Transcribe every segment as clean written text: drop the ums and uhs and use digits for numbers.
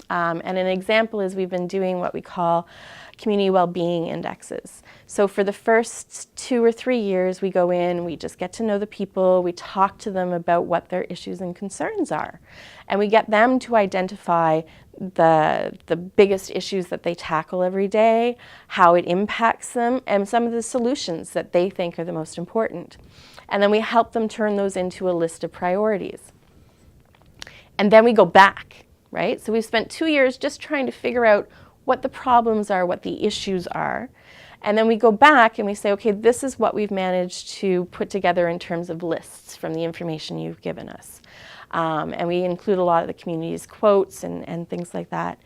And an example is we've been doing what we call community well-being indexes. So for the first 2 or 3 years, we go in, we just get to know the people, we talk to them about what their issues and concerns are. And we get them to identify the biggest issues that they tackle every day, how it impacts them, and some of the solutions that they think are the most important. And then we help them turn those into a list of priorities. And then we go back, right? So we've spent 2 years just trying to figure out what the problems are, what the issues are. And then we go back and we say, okay, this is what we've managed to put together in terms of lists from the information you've given us. And we include a lot of the community's quotes and things like that.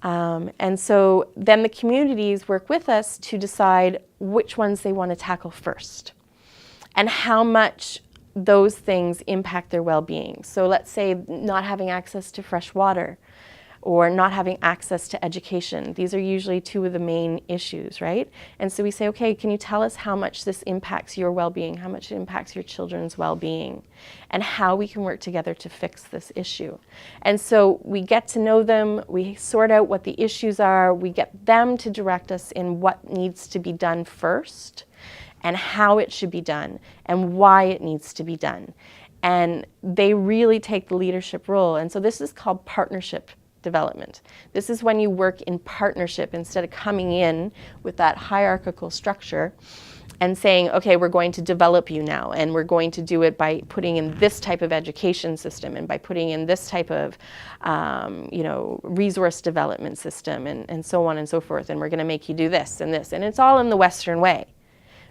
And so then the communities work with us to decide which ones they want to tackle first and how much those things impact their well-being. So let's say not having access to fresh water or not having access to education. These are usually 2 of the main issues, right? And so we say, okay, can you tell us how much this impacts your well-being, how much it impacts your children's well-being, and how we can work together to fix this issue. And so we get to know them, we sort out what the issues are, we get them to direct us in what needs to be done first, and how it should be done, and why it needs to be done. And they really take the leadership role. And so this is called partnership development. This is when you work in partnership instead of coming in with that hierarchical structure and saying, okay, we're going to develop you now, and we're going to do it by putting in this type of education system and by putting in this type of resource development system and so on and so forth, and we're going to make you do this and this. And it's all in the Western way,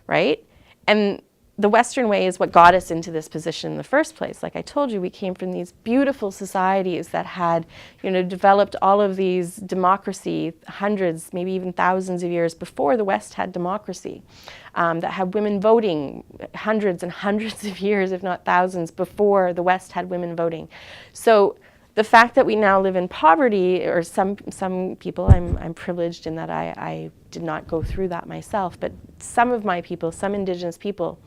right? And the Western way is what got us into this position in the first place. Like I told you, we came from these beautiful societies that had, developed all of these democracy hundreds, maybe even thousands of years before the West had democracy, that had women voting hundreds and hundreds of years, if not thousands, before the West had women voting. So the fact that we now live in poverty, or some people, I'm privileged in that I did not go through that myself, but some of my people, some Indigenous people,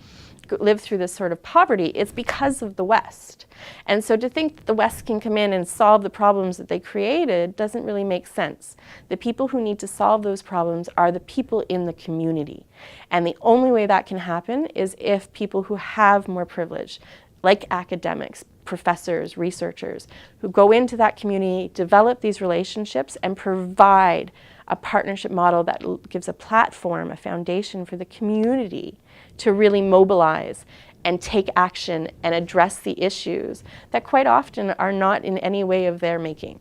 live through this sort of poverty. It's because of the West. And so to think that the West can come in and solve the problems that they created doesn't really make sense. The people who need to solve those problems are the people in the community. And the only way that can happen is if people who have more privilege, like academics, professors, researchers, who go into that community, develop these relationships, and provide a partnership model that gives a platform, a foundation for the community to really mobilize and take action and address the issues that quite often are not in any way of their making.